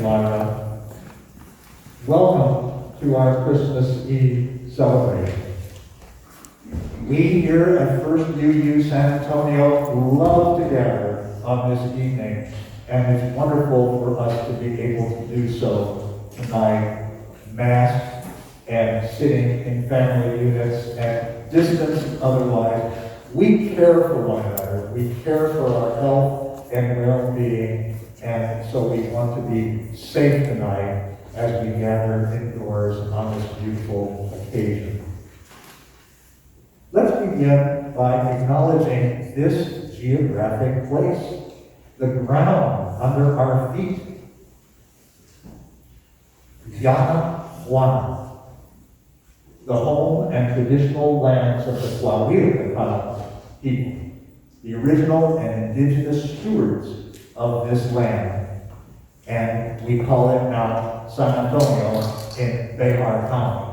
Myra. Welcome to our Christmas Eve celebration. We here at First UU San Antonio love to gather on this evening, and it's wonderful for us to be able to do so tonight, masked and sitting in family units and distanced otherwise. We care for one another. We care for our health and well-being, and so we want to be safe tonight as we gather indoors on this beautiful occasion. Let's begin by acknowledging this geographic place, the ground under our feet. Llano Juana, the home and traditional lands of the Coahuila people, the original and indigenous stewards of this land, and we call it now San Antonio in Bexar County.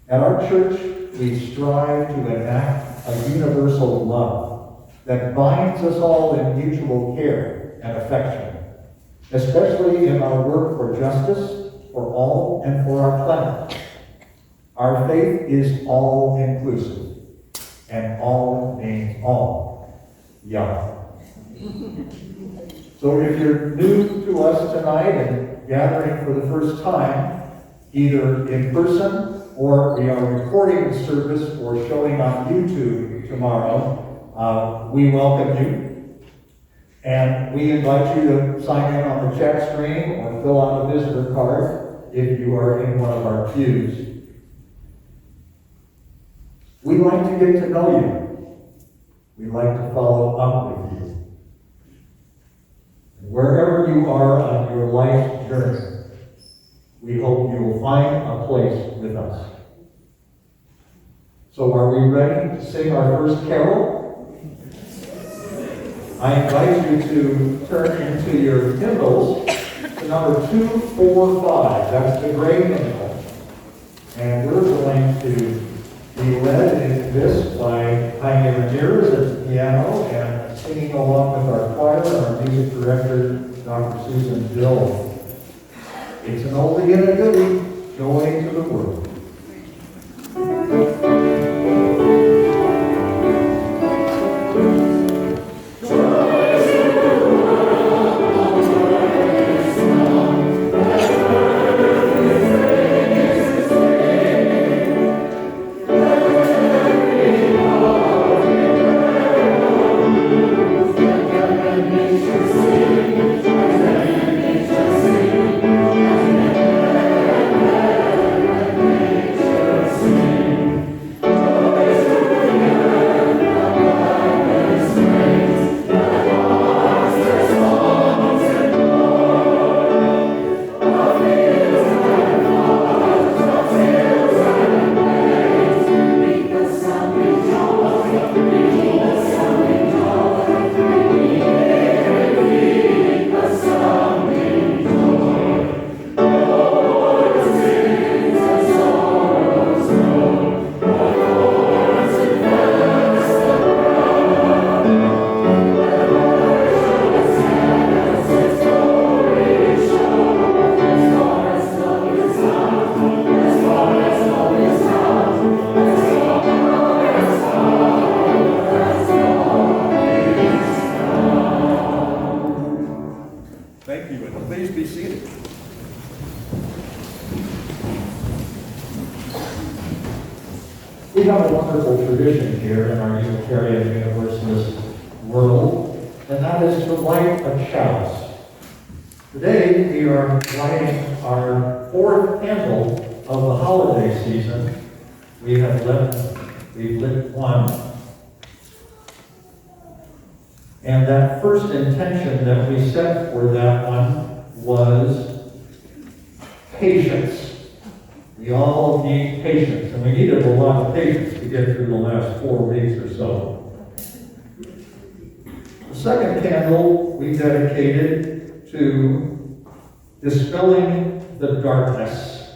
At our church, we strive to enact a universal love that binds us all in mutual care and affection, especially in our work for justice, for all, and for our planet. Our faith is all-inclusive, and all means all. Yeah. So if you're new to us tonight and gathering for the first time, either in person or we are recording the service or showing on YouTube tomorrow, we welcome you. And we invite you to sign in on the chat screen or fill out a visitor card if you are in one of our pews. We like to get to know you. We like to follow up with you. Wherever you are on your life journey, we hope you will find a place with us. So are we ready to sing our first carol? I invite you to turn into your hymnals to number 245. That's the gray hymnal. And we're going to be led in this by Jaime Ramirez at the piano and singing along with our choir and our music director, Dr. Susan Dill. It's an oldie and a goodie, Joy to the World. We have a wonderful tradition here in our Unitarian Universalist world, and that is to light a chalice. Today we are lighting our fourth candle of the holiday season. We've lit one. And that first intention that we set for that one was patience. We all need patience, and we needed a lot of patience to get through the last 4 weeks or so. The second candle we dedicated to dispelling the darkness.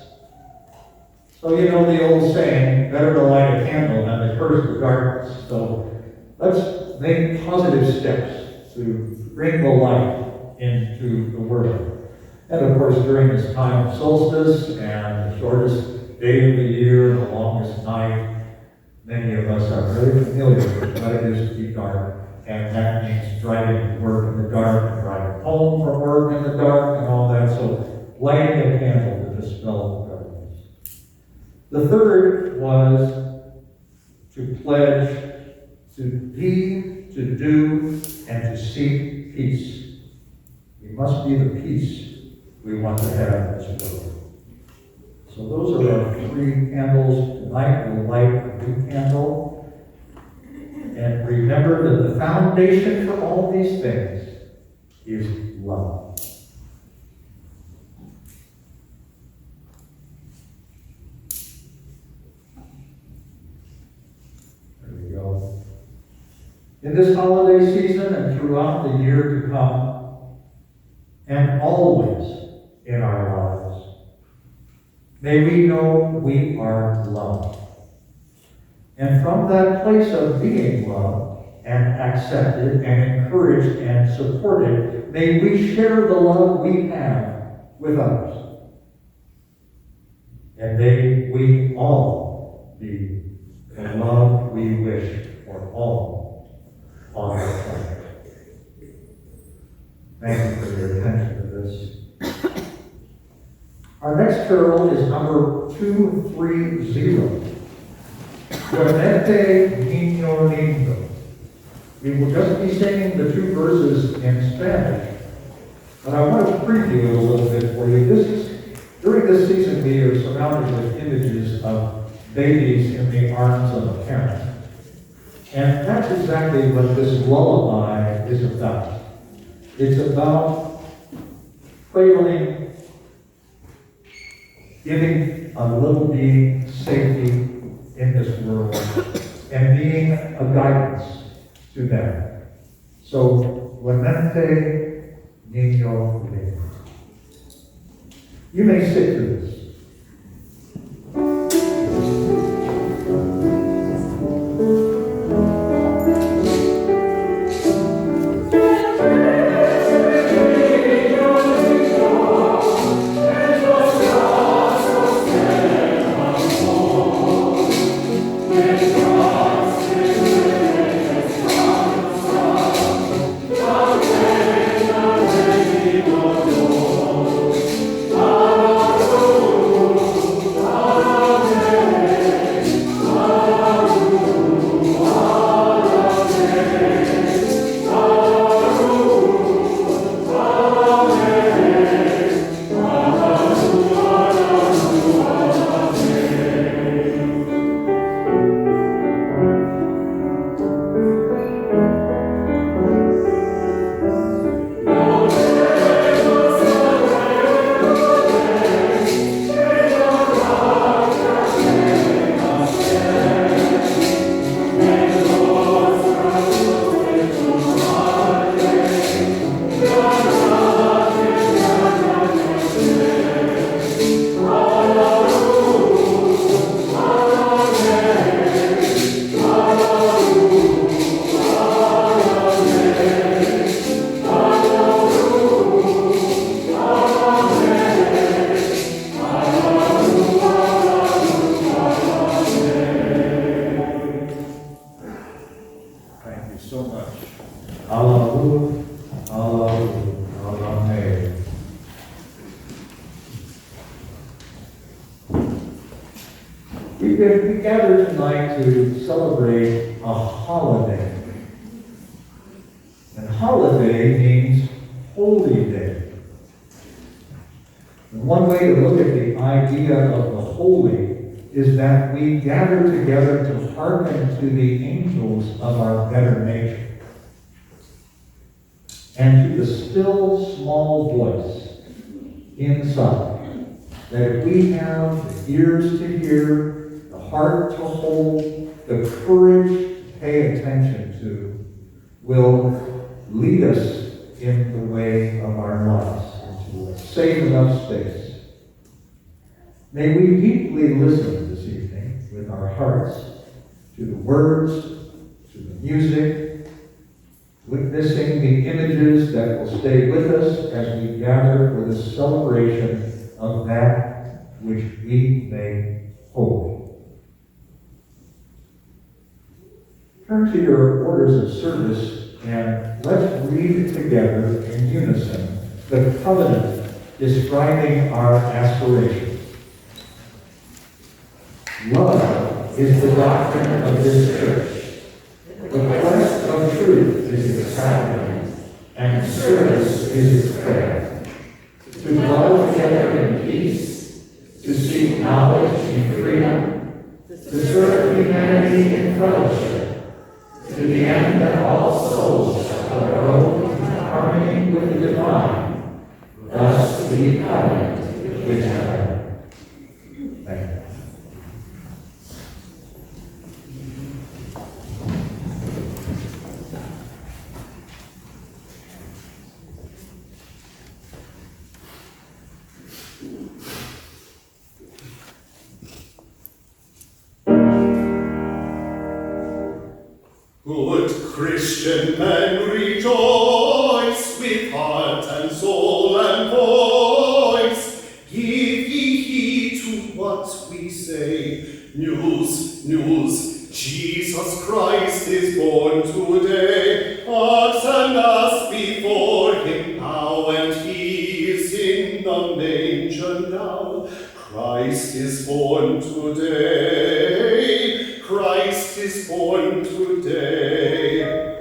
So you know the old saying, better to light a candle than to curse the darkness. So let's make positive steps to bring the light into the world. And of course, during this time of solstice and the shortest day of the year, the longest night, many of us are very familiar with what it is to be dark. And that means driving to work in the dark and driving home from work in the dark and all that. So lighting a candle to dispel the darkness. The third was to pledge to be, to do, and to seek peace. We must be the peace we want to have in this world. So those are our 3 candles. Tonight we'll light a new candle. And remember that the foundation for all these things is love. There we go. In this holiday season and throughout the year to come, and always in our lives, may we know we are loved. And from that place of being loved and accepted and encouraged and supported, may we share the love we have with others. And may we all be the love we wish for all on our planet. Thank you for your attention to this. Our next carol is number 230. Clemente Niño Lindo. We will just be singing the 2 verses in Spanish, but I want to preview it a little bit for you. During this season, we are surrounded with images of babies in the arms of a parent. And that's exactly what this lullaby is about. It's about cradling, giving a little being safety in this world, and being a guidance to them. So, Clemente Niño Lindo. You may sit through this. We gather tonight to celebrate a holiday. And holiday means holy day. And one way to look at the idea of the holy is that we gather together to hearken to the angels of our better nature and to the still small voice inside, that if we have the ears to hear, the heart to hold, the courage to pay attention to, will lead us in the way of our lives into a safe enough space. May we deeply listen this evening with our hearts to the words, to the music, to witnessing the images that will stay with us as we gather for the celebration of that which we make holy. Turn to your orders of service and let's read together in unison the covenant describing our aspirations. Love is the doctrine of this church. The quest of truth is its sacrament, and service is its prayer. To dwell together in peace, to seek knowledge in freedom, to serve humanity in fellowship, to the end that all souls shall grow in harmony with the divine. Thus we covenant with heaven. Thank you. Good Christian men, rejoice with heart and soul and voice. Give ye heed to what we say. News, news, Jesus Christ is born today. Ox and ass before him bow, and he is in the manger now. Christ is born today. Christ is born today.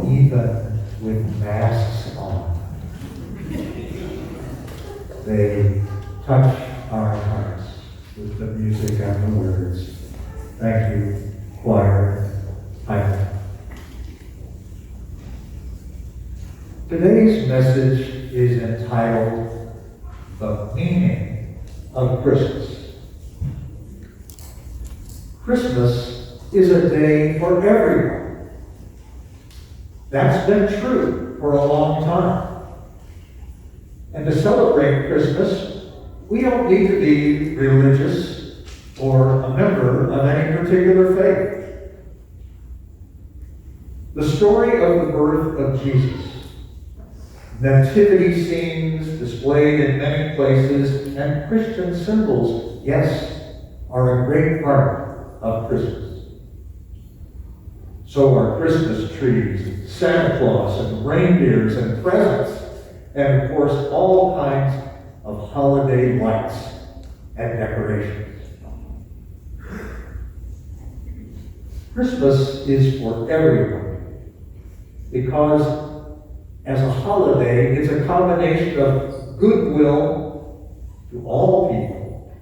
Even with masks on, they touch our hearts with the music and the words. Thank you, choir. Today's message is entitled The Meaning of Christmas. Christmas is a day for everyone. That's been true for a long time. And to celebrate Christmas, we don't need to be religious or a member of any particular faith. The story of the birth of Jesus, nativity scenes displayed in many places, and Christian symbols, yes, are a great part of Christmas. So are Christmas trees, Santa Claus, and reindeers, and presents, and of course all kinds of holiday lights and decorations. Christmas is for everyone because as a holiday, it's a combination of goodwill to all people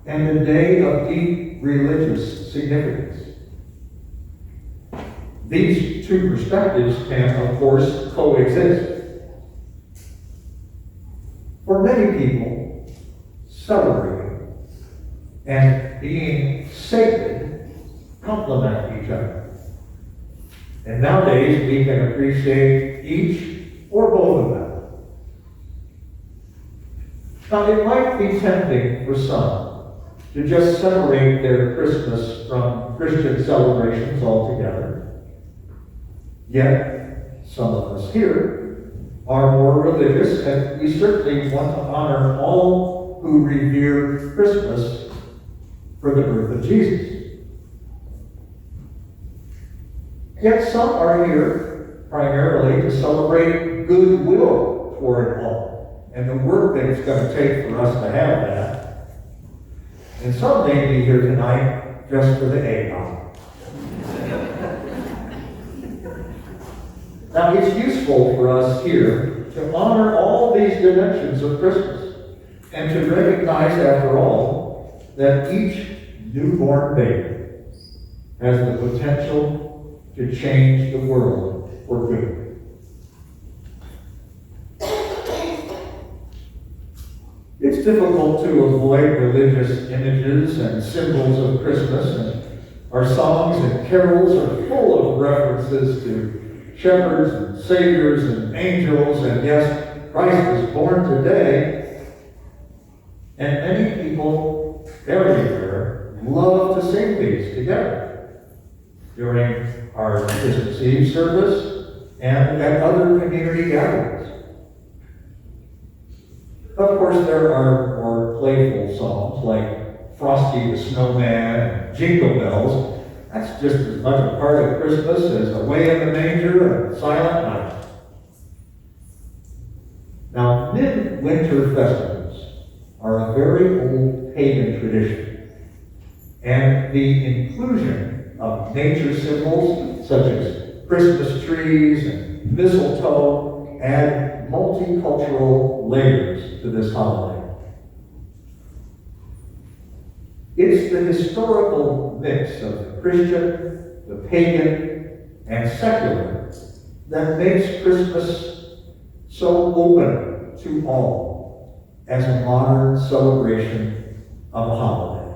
and a day of deep religious significance. These two perspectives can, of course, coexist. For many people, celebrating and being sacred complement each other. And nowadays, we can appreciate each or both of them. Now, it might be tempting for some to just separate their Christmas from Christian celebrations altogether. Yet, some of us here are more religious, and we certainly want to honor all who revere Christmas for the birth of Jesus. Yet some are here primarily to celebrate goodwill toward all, and the work that it's going to take for us to have that. And some may be here tonight just for the eggnog. Now, it's useful for us here to honor all these dimensions of Christmas and to recognize, after all, that each newborn baby has the potential to change the world for good. It's difficult to avoid religious images and symbols of Christmas, and our songs and carols are full of references to shepherds and saviors and angels, and yes, Christ was born today. And many people everywhere love to sing these together during our Christmas Eve service and at other community gatherings. Of course, there are more playful songs like Frosty the Snowman and Jingle Bells. That's just as much a part of Christmas as Away in the Manger and Silent Night. Now, midwinter festivals are a very old pagan tradition, and the inclusion of nature symbols such as Christmas trees and mistletoe add multicultural layers to this holiday. It's the historical mix of the Christian, the pagan, and secular that makes Christmas so open to all as a modern celebration of a holiday.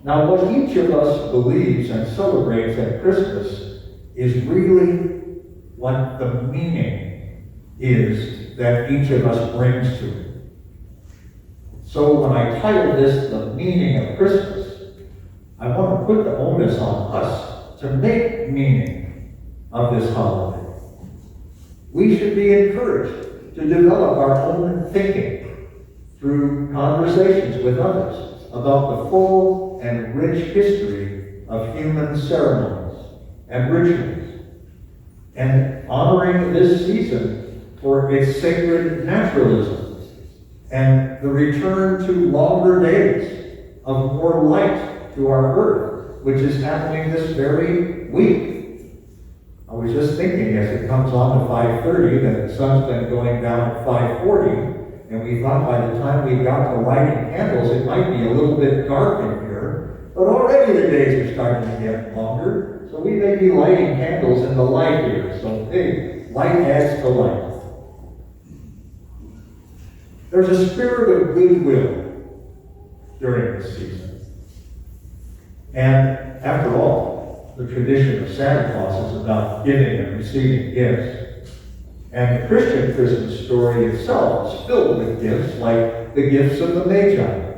Now, what each of us believes and celebrates at Christmas is really what the meaning is that each of us brings to it. So when I title this The Meaning of Christmas, I want to put the onus on us to make meaning of this holiday. We should be encouraged to develop our own thinking through conversations with others about the full and rich history of human ceremonies and rituals, and honoring this season for its sacred naturalism and the return to longer days of more light to our earth, which is happening this very week. I was just thinking as it comes on to 5:30 that the sun's been going down at 5:40, and we thought by the time we got to lighting candles it might be a little bit dark in here, but already the days are starting to get longer, so we may be lighting candles in the light here. So hey, light adds to light. There's a spirit of goodwill during this season. And after all, the tradition of Santa Claus is about giving and receiving gifts. And the Christian Christmas story itself is filled with gifts, like the gifts of the Magi.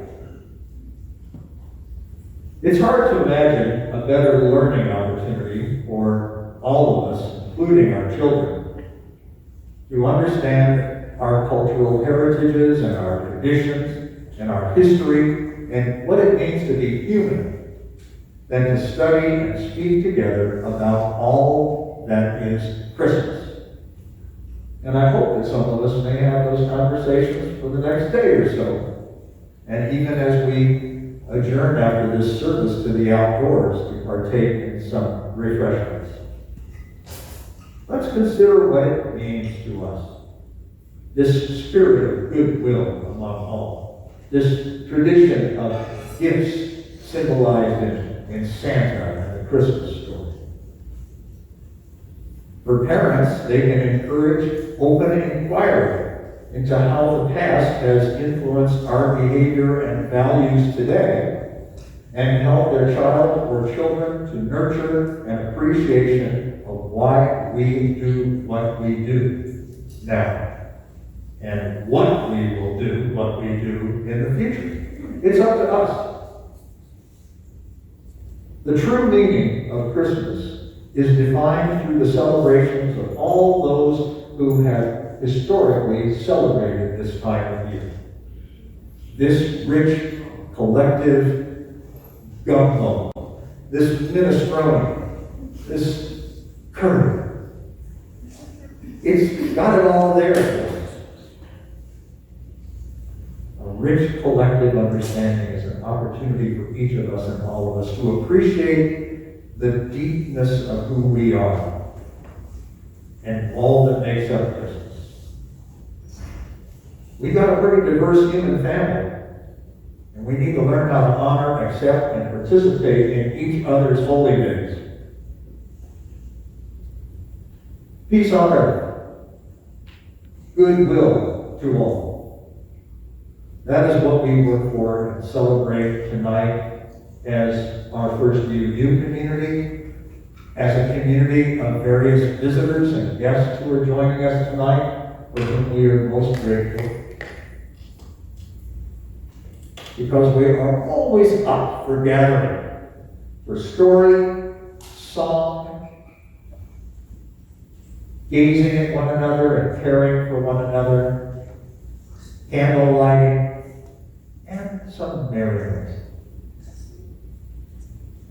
It's hard to imagine a better learning opportunity for all of us, including our children, to understand our cultural heritages and our traditions and our history and what it means to be human, than to study and speak together about all that is Christmas. And I hope that some of us may have those conversations for the next day or so. And even as we adjourn after this service to the outdoors to partake in some refreshments, let's consider what it means to us. This spirit of goodwill among all. This tradition of gifts symbolized in Santa and the Christmas story. For parents, they can encourage open inquiry into how the past has influenced our behavior and values today, and help their child or children to nurture an appreciation of why we do what we do now, and what we will do, what we do in the future. It's up to us. The true meaning of Christmas is defined through the celebrations of all those who have historically celebrated this time of year. This rich collective gumbo, this minestrone, this curry. It's got it all there for us. A rich collective understanding is an opportunity for each of us and all of us to appreciate the deepness of who we are and all that makes up this. We've got a pretty diverse human family, and we need to learn how to honor, accept, and participate in each other's holy days. Peace on earth, goodwill to all. That is what we work for and celebrate tonight as our First UU community, as a community of various visitors and guests who are joining us tonight, for whom we are most grateful. Because we are always up for gathering, for story, song, gazing at one another and caring for one another, candle lighting, and some merriment.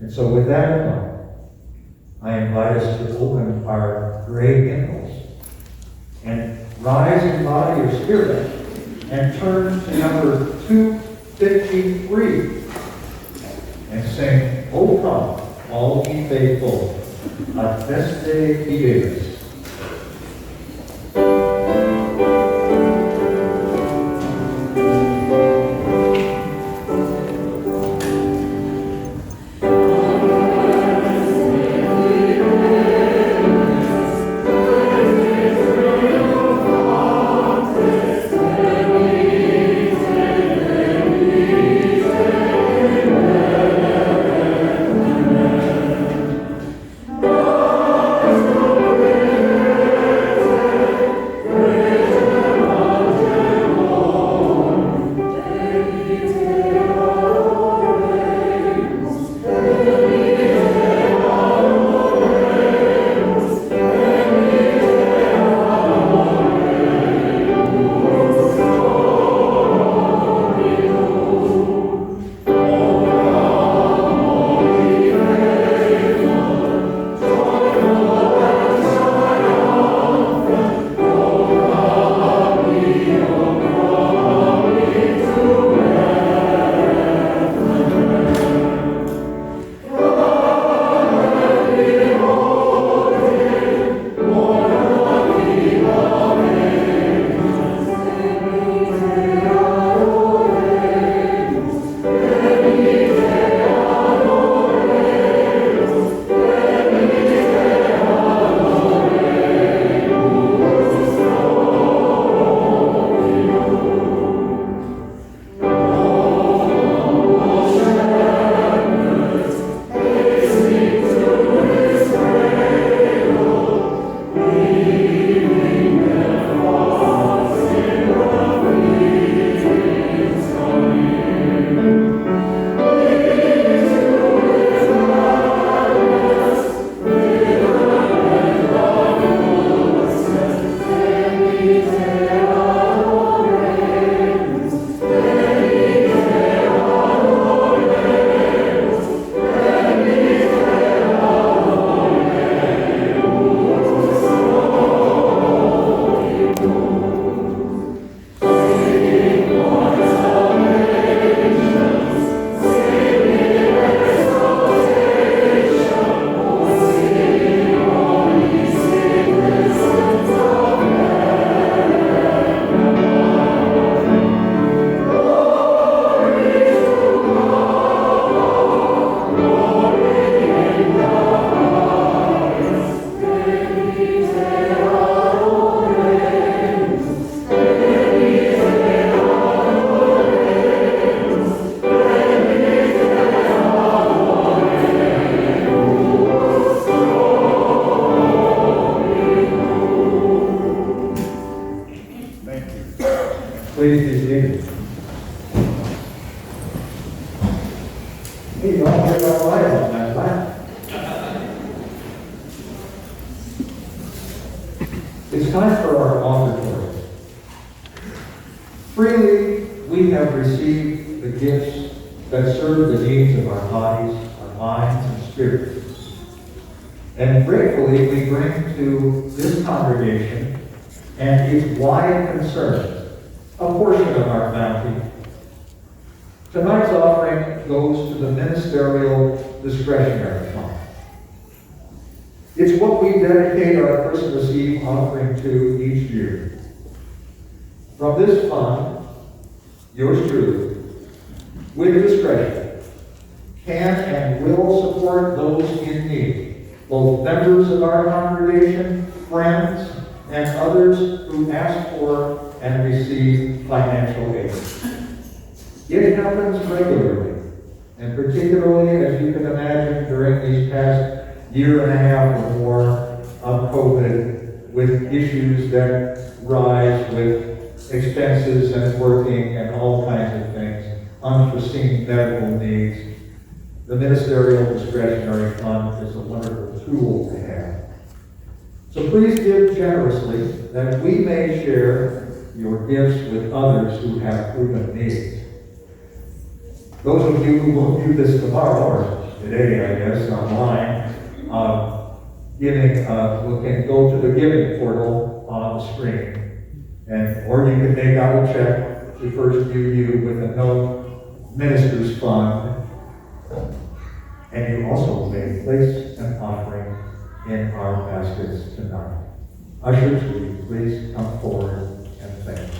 And so with that in mind, I invite us to open our great hymnals and rise in body or spirit and turn to number 253 and sing, "O come, all ye faithful, adveste fidelis." Please be seated. Hey, y'all did all right on that lap. It's time for our offertory. Freely we have received the gifts that serve the needs of our bodies, our minds, and spirits. And gratefully we bring to this congregation and its wide concern a portion of our bounty Tonight's offering goes to the Ministerial Discretionary Fund. It's what we dedicate our Christmas Eve offering to each year. From this fund, yours truly, with discretion, can and will support those in need, both members of our congregation, friends, and others who ask for and receive financial aid. It happens regularly, and particularly, as you can imagine, during these past year and a half or more of COVID, with issues that rise with expenses and working and all kinds of things, unforeseen medical needs. The Ministerial Discretionary Fund is a wonderful tool to have. So please give generously that we may share your gifts with others who have proven needs. Those of you who will view this tomorrow, or today, I guess, online, can go to the giving portal on the screen. Or you can make out a check to First UU with a note, Ministers Fund. And you also may place an offering in our baskets tonight. Ushers, will you please come forward and thank you.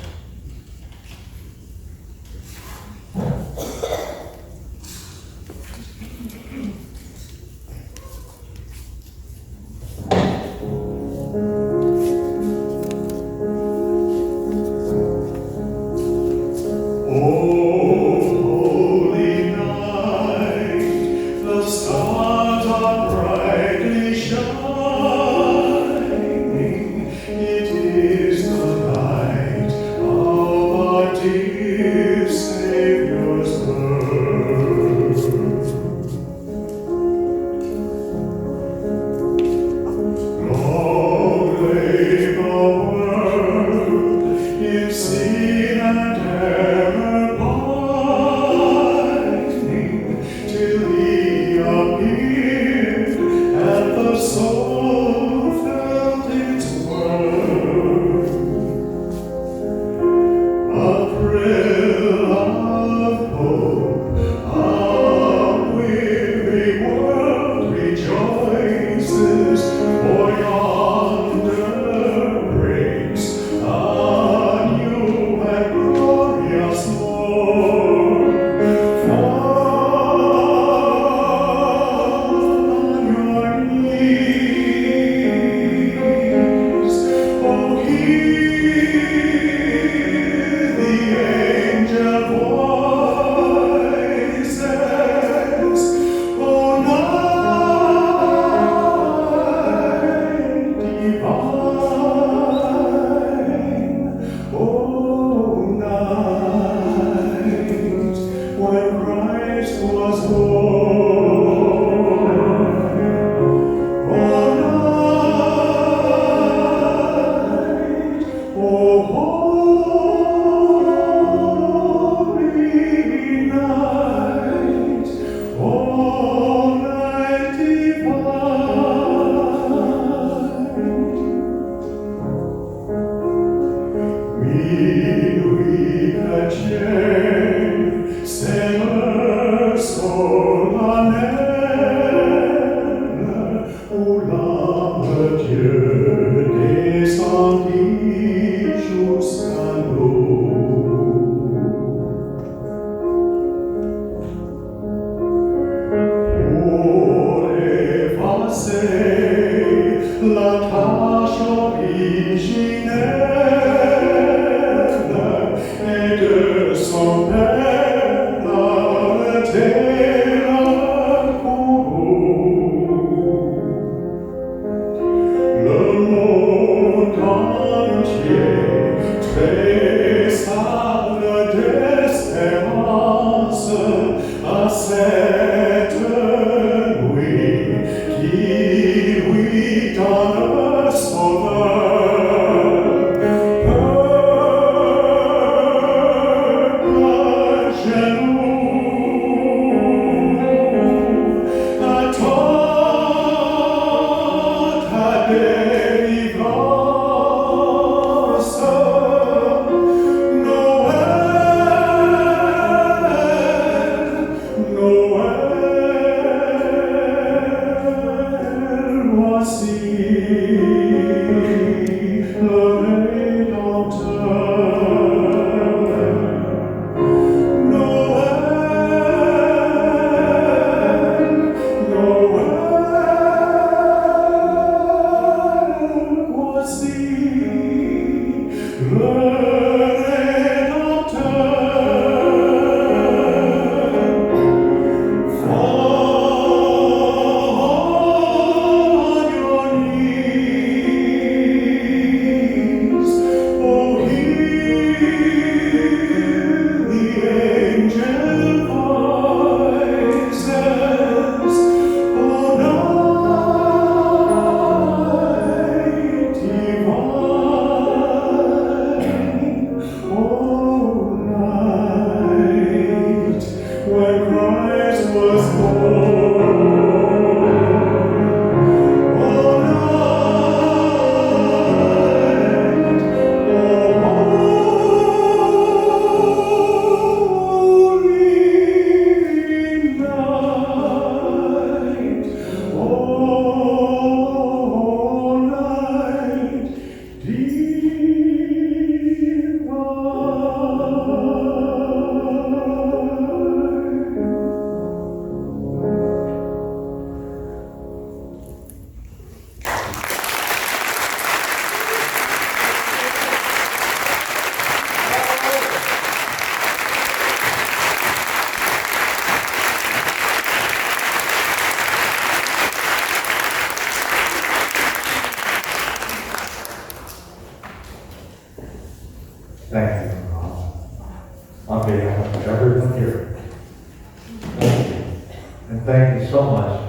And thank you so much,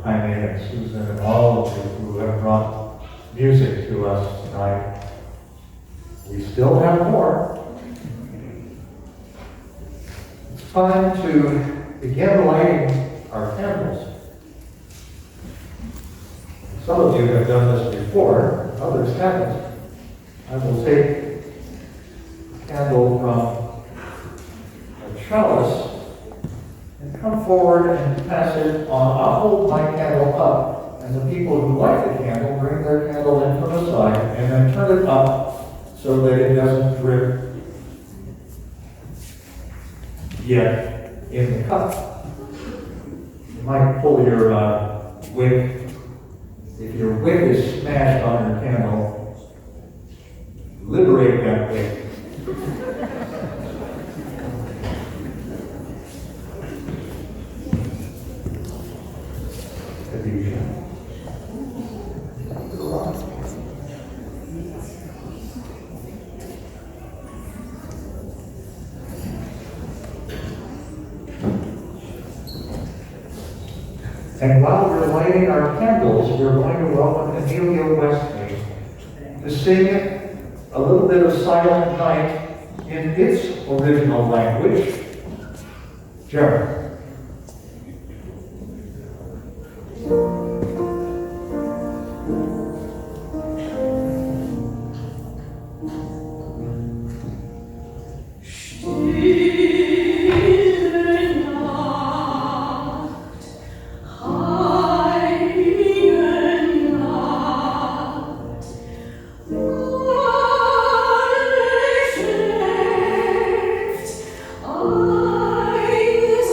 Jaime and Susan, and all of you who have brought music to us tonight. We still have more. It's time to begin lighting our candles. Some of you have done this before, others haven't. I will take a candle from a chalice and come forward and pass it on. I'll hold my candle up, and the people who light the candle bring their candle in from the side and then turn it up so that it doesn't drip yet in the cup. You might pull your wick. If your wick is smashed on your candle, liberate that wick. And while we're lighting our candles, we're going to welcome Amelia Westley to sing a little bit of Silent Night in its original language, German. Eyes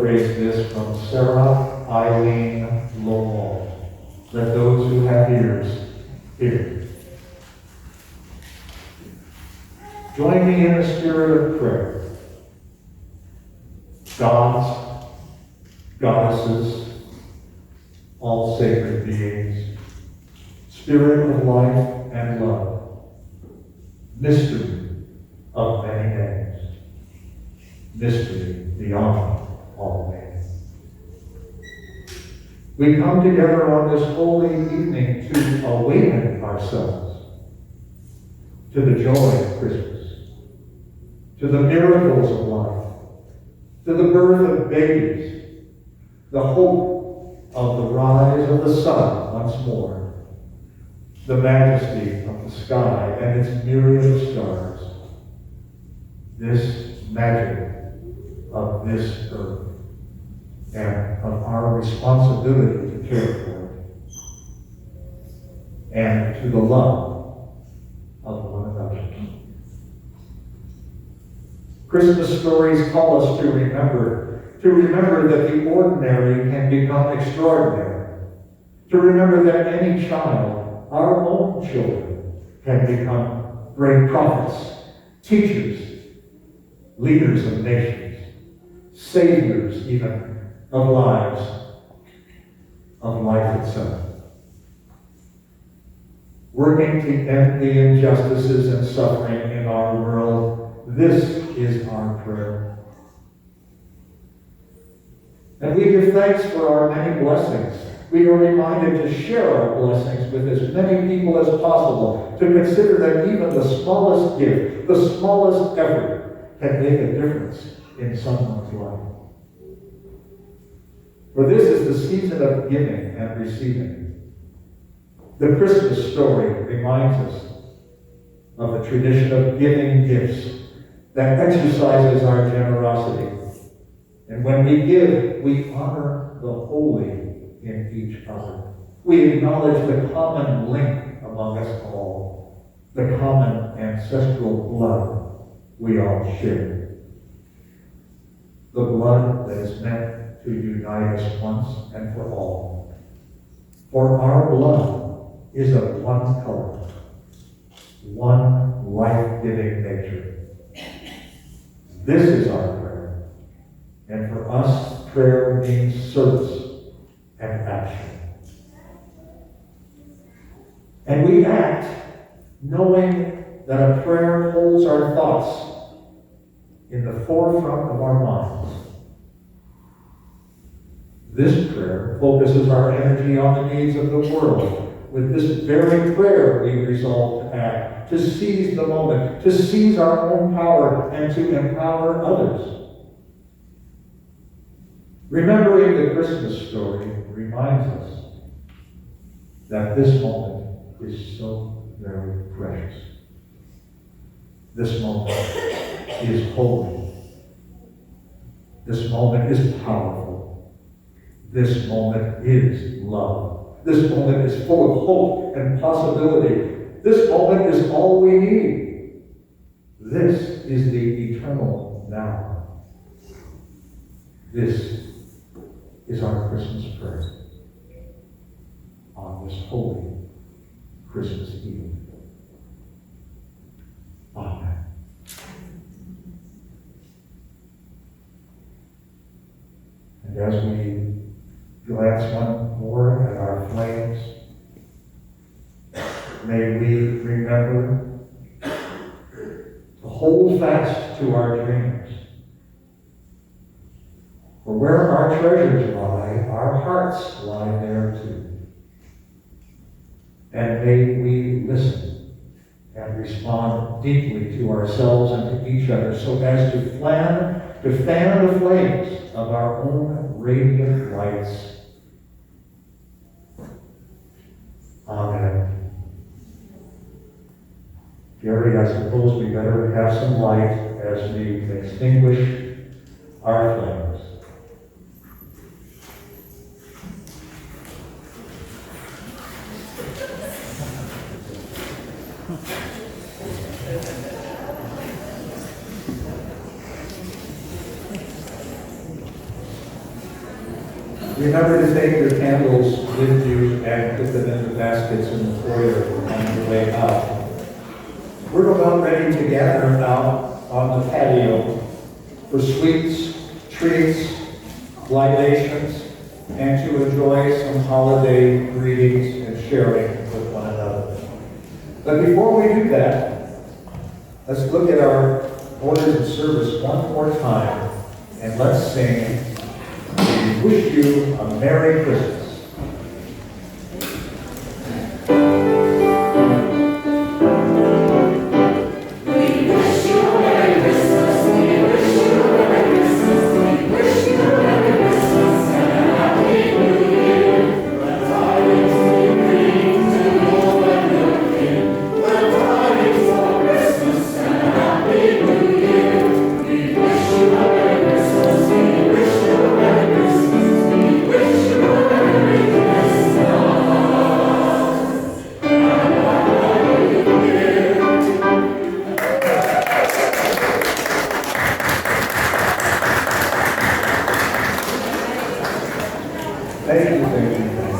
paraphrase this from Sarah Eileen Lowell. Let those who have ears hear. Join me in the spirit of prayer. Gods, goddesses, all sacred beings, spirit of life and love, mystery of many names, mystery beyond all names. We come together on this holy evening to awaken ourselves to the joy of Christmas, to the miracles of life, to the birth of babies, the hope of the rise of the sun once more, the majesty of the sky and its myriad of stars, this magic of this earth, and of our responsibility to care for it, and to the love of one another. Christmas stories call us to remember that the ordinary can become extraordinary, to remember that any child, our own children, can become great prophets, teachers, leaders of nations, saviors even of lives, of life itself. Working to end the injustices and suffering in our world, this is our prayer. And we give thanks for our many blessings. We are reminded to share our blessings with as many people as possible, to consider that even the smallest gift, the smallest effort, can make a difference in someone's life. For this is the season of giving and receiving. The Christmas story reminds us of the tradition of giving gifts that exercises our generosity. And when we give, we honor the holy in each other. We acknowledge the common link among us all, the common ancestral blood we all share. The blood that is meant to unite us once and for all. For our blood is of one color, one life-giving nature. This is our prayer. And for us, prayer means service and action. And we act knowing that a prayer holds our thoughts in the forefront of our minds. This prayer focuses our energy on the needs of the world. With this very prayer, we resolve to act, to seize the moment, to seize our own power, and to empower others. Remembering the Christmas story reminds us that this moment is so very precious. This moment is holy. This moment is powerful. This moment is love. This moment is full of hope and possibility. This moment is all we need. This is the eternal now. This is our Christmas prayer on this holy Christmas Eve. Amen. And as we glance one more at our flames, may we remember to hold fast to our dreams. For where our treasures lie, our hearts lie there too. And may we listen and respond deeply to ourselves and to each other so as to fan the flames of our own radiant lights. Amen. Gary, I suppose we better have some light as we extinguish our flames. Remember to take your candles with you and put them in the baskets in the foyer on your way out. We're about ready to gather now on the patio for sweets, treats, libations, and to enjoy some holiday greetings and sharing with one another. But before we do that, let's look at our orders of service one more time, and let's sing, "We Wish You a Merry Christmas." Thank you, thank you.